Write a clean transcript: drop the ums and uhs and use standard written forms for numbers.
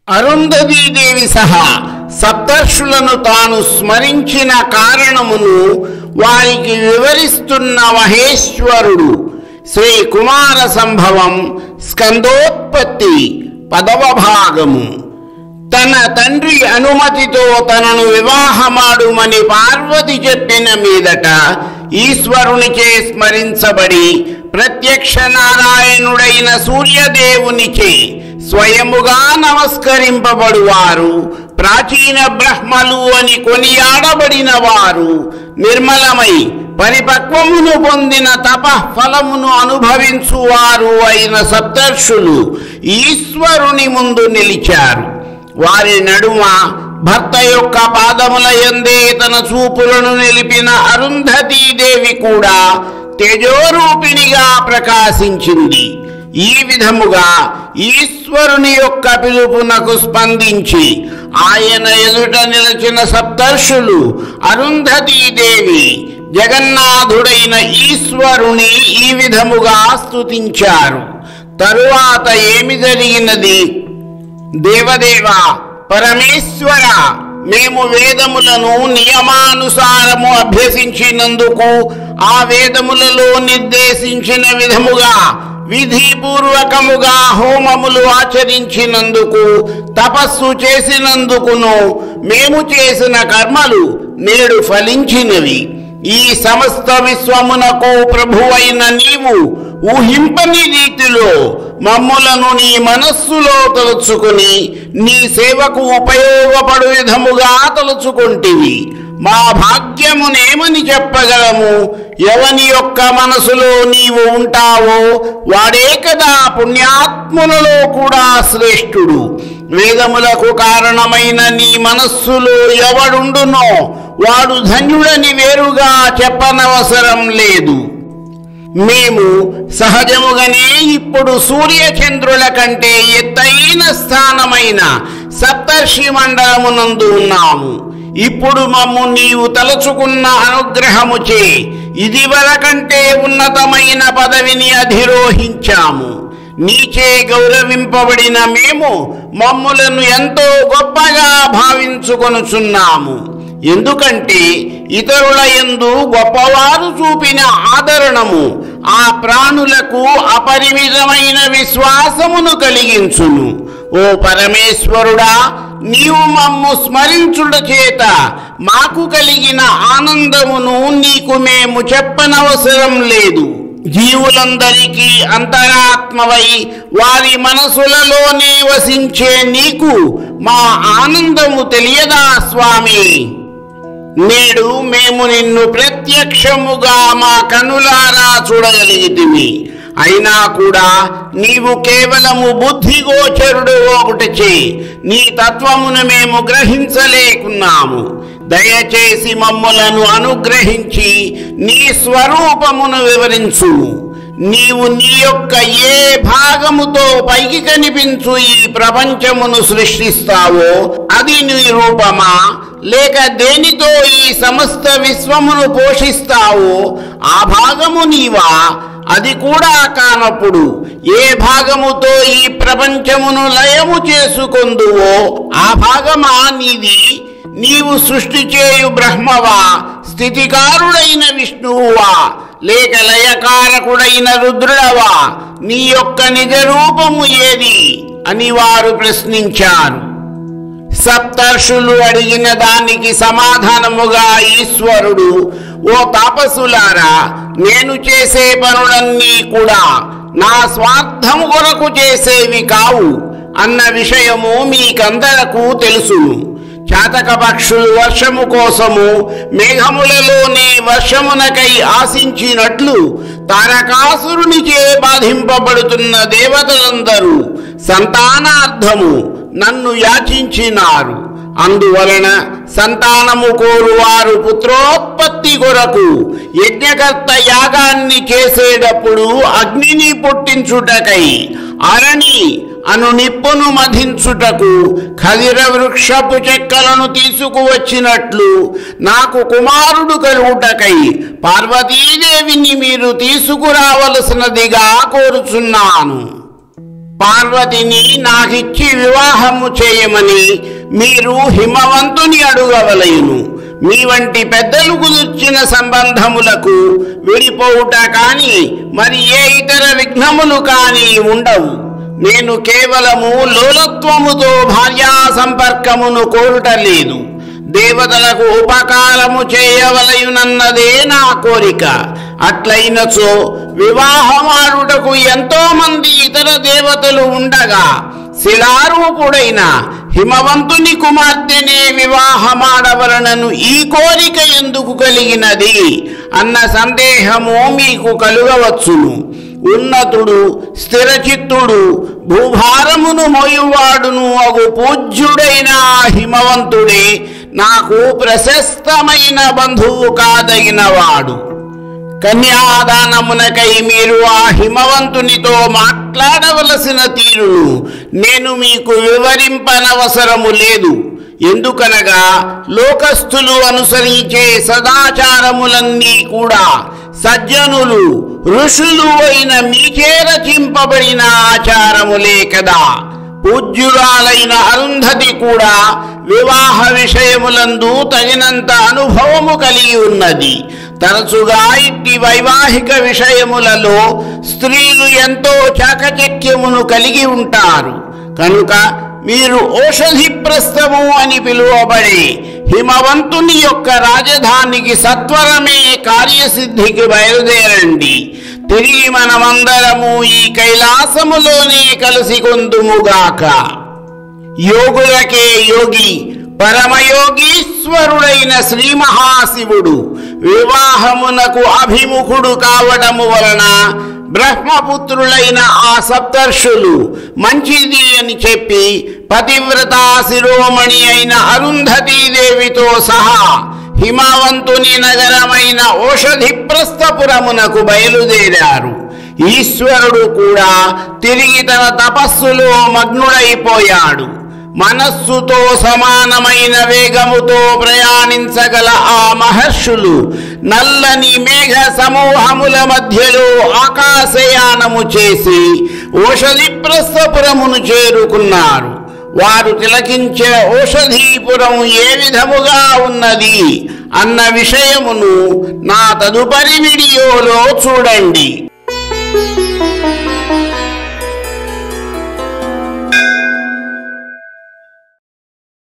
అరుంధతీదేవి సహా సప్తర్షులను తాను స్మరించిన కారణమును వారికి వివరిస్తున్న మహేశ్వరుడు శ్రీ కుమార సంభవం స్కందోత్పత్తి 10వ భాగము. తన తండ్రి అనుమతితో తనను వివాహమాడుమని పార్వతి చెప్పిన మీదట ఈశ్వరునిచే స్మరించబడి ప్రత్యక్ష నారాయణుడైన సూర్యదేవునిచే స్వయముగా నమస్కరింపబడువారు, ప్రాచీన బ్రహ్మలు అని కొనియాడబడిన వారు, నిర్మలమై పరిపక్వమును పొందిన తపఫలమును అనుభవించువారు అయిన సప్తర్షులు ఈశ్వరుని ముందు నిలిచారు. వారి నడుమ భర్త యొక్క పాదముల యందే తన చూపులను నిలిపిన అరుంధతీదేవి కూడా తేజోరూపిణిగా ప్రకాశించింది. ఈ విధముగా ఈశ్వరుని యొక్క పిలుపునకు స్పందించి ఆయన ఎదుట నిలిచిన సప్తర్షులు అరుంధతీదేవి జగన్నాథుడైన ఈశ్వరుని ఈ విధముగా స్తుతించారు. తరువాత ఏమి జరిగినది? దేవదేవ పరమేశ్వర, మేము వేదములను నియమానుసారము అభ్యసించినందుకు, ఆ వేదములలో నిర్దేశించిన విధముగా విధిపూర్వకముగా హోమములు ఆచరించినందుకు, తపస్సు చేసినందుకును మేము చేసిన కర్మలు నేడు ఫలించినవి. ఈ సమస్త విశ్వమునకు ప్రభువైన నీవు ఊహింపని రీతిలో మమ్ములను నీ మనస్సులో తలుచుకుని నీ సేవకు ఉపయోగపడు విధముగా తలుచుకుంటివి. మా భాగ్యమునేమని చెప్పగలము? ఎవని యొక్క మనసులో నీవు ఉంటావో వాడే కదా పుణ్యాత్ములలో కూడా శ్రేష్ఠుడు. వేదములకు కారణమైన నీ మనస్సులో ఎవడుండునో వాడు ధన్యుడని వేరుగా చెప్పనవసరం లేదు. మేము సహజముగానే ఇప్పుడు సూర్యచంద్రుల కంటే ఎత్తైన స్థానమైన సప్తర్షి మండలమునందు ఉన్నాము. ఇప్పుడు మమ్ము నీవు తలుచుకున్న అనుగ్రహముచే ఇదివరకంటే ఉన్నతమైన పదవిని అధిరోహించాము. నీచే గౌరవింపబడిన మేము మమ్ములను ఎంతో గొప్పగా భావించుకొనుచున్నాము. ఎందుకంటే ఇతరుల యందు గొప్పవారు చూపిన ఆదరణము ఆ ప్రాణులకు అపరిమితమైన విశ్వాసమును కలిగించును. ఓ పరమేశ్వరుడా, నీవు మమ్ము స్మరించుట చేత మాకు కలిగిన ఆనందమును నీకు మేము చెప్పనవసరం లేదు. జీవులందరికీ అంతరాత్మవై వారి మనసులలోనే వసించే నీకు మా ఆనందము తెలియదా స్వామి? నేడు మేము నిన్ను ప్రత్యక్షముగా మా కనులారా చూడగలిగితిమి. అయినా కూడా నీవు కేవలము బుద్ధిగోచరుడు ఒకటిచే నీ తత్వమును మేము గ్రహించలేకున్నాము. దయచేసి మమ్ములను అనుగ్రహించి నీ స్వరూపమును వివరించు. నీవు నీ యొక్క ఏ భాగముతో పైకి కనిపించు ఈ ప్రపంచమును సృష్టిస్తావో అది నీ రూపమా, లేక దేనితో ఈ సమస్త విశ్వమును పోషిస్తావో ఆ భాగము నీవా? అది కూడా కానప్పుడు ఏ భాగముతో ఈ ప్రపంచమును లయము చేసుకొందువో ఆ భాగమా నీది? నీవు సృష్టి చేయు బ్రహ్మవా, స్థితికారుడైన విష్ణువువా, లేక లయకారకుడైన రుద్రుడవా? నీ యొక్క నిజ రూపము ఏది అని వారు ప్రశ్నించారు. సప్తర్షులు అడిగిన దానికి సమాధానముగా ఈశ్వరుడు, ఓ తాపసులారా, నేను చేసే పనులన్నీ కూడా నా స్వార్థము కొరకు చేసేవి కావు అన్న విషయము మీకందరకు తెలుసును. చాతక పక్షులు వర్షము కోసము మేఘములలోనే వర్షమునకై ఆశించినట్లు తారకాసురునిచే బాధింపబడుతున్న దేవతలందరూ సంతానార్థము నన్ను యాచించినారు. అందువలన సంతానము కోరువారు పుత్రోత్పత్తి కొరకు యజ్ఞకర్త యాగాన్ని చేసేటప్పుడు అగ్నిని పుట్టించుటకై అరణి అను నిప్పును మధించుటకు ఖదిర వృక్షపు చెక్కలను తీసుకువచ్చినట్లు నాకు కుమారుడు కలుగుటకై పార్వతీదేవిని మీరు తీసుకురావలసినదిగా కోరుచున్నాను. పార్వతిని నాకిచ్చి వివాహము చేయమని మీరు హిమవంతుని అడుగవలయును. మీ వంటి పెద్దలు కుదిర్చిన సంబంధములకు విడిపోవుట కాని మరి ఏ ఇతర విఘ్నములు కాని ఉండవు. నేను కేవలము లోలత్వముతో భార్యా సంపర్కమును కోరుటలేదు. దేవతలకు ఉపకారము చేయవలయునన్నదే నా కోరిక. అట్లయినచో వివాహమాడుటకు ఎంతో మంది ఇతర దేవతలు ఉండగా శిలారూపుడైన హిమవంతుని కుమార్తెనే వివాహమాడవలనను ఈ కోరిక ఎందుకు కలిగినది అన్న సందేహము మీకు కలుగవచ్చును. ఉన్నతుడు, స్థిరచిత్తుడు, భూభారమును మోయువాడును అగు పూజ్యుడైన హిమవంతుడే నాకు ప్రశస్తమైన బంధువు కాదగినవాడు. కన్యాదానమునకై మీరు ఆ హిమవంతునితో మాట్లాడవలసిన తీరును నేను మీకు వివరింపనవసరము లేదు. ఎందుకనగా లోకస్థులు అనుసరించే సదాచారములన్నీ కూడా సజ్జనులు, ఋషులు అయిన మీకే రచింపబడిన ఆచారములే కదా. పూజ్యురాలైన అరుంధతి కూడా వివాహ విషయములందు తగినంత అనుభవము కలిగి ఉన్నది. తరచుగా ఇట్టి వైవాహిక విషయములలో స్త్రీలు ఎంతో చాకచక్యమును కలిగి ఉంటారు. కనుక మీరు ఔషధి ప్రస్థము అని పిలువబడే హిమవంతుని యొక్క రాజధానికి సత్వరమే కార్యసిద్ధికి బయలుదేరండి. తిరిగి మనమందరము ఈ కైలాసములోనే కలిసి కొందుముగాక. యోగులకే యోగి, పరమయోగీశ్వరుడైన శ్రీ మహాశివుడు వివాహమునకు అభిముఖుడు కావడము వలన బ్రహ్మపుత్రులైన ఆ సప్తర్షులు మంచిది అని చెప్పి పతివ్రతా శిరోమణి అయిన అరుంధతీదేవితో సహా హిమవంతుని నగరమైన ఔషధిప్రస్థపురమునకు బయలుదేరారు. ఈశ్వరుడు కూడా తిరిగి తన తపస్సులో మగ్నుడైపోయాడు. మనస్సుతో సమానమైన వేగముతో ప్రయాణించగల ఆ మహర్షులు నల్లని మేఘ సమూహముల మధ్యలో ఆకాశయానము చేసి ఔషధిప్రస్థపురమును చేరుకున్నారు. వారు తిలకించే ఔషధీపురం ఏ విధముగా ఉన్నది అన్న విషయమును నా తదుపరి వీడియోలో చూడండి.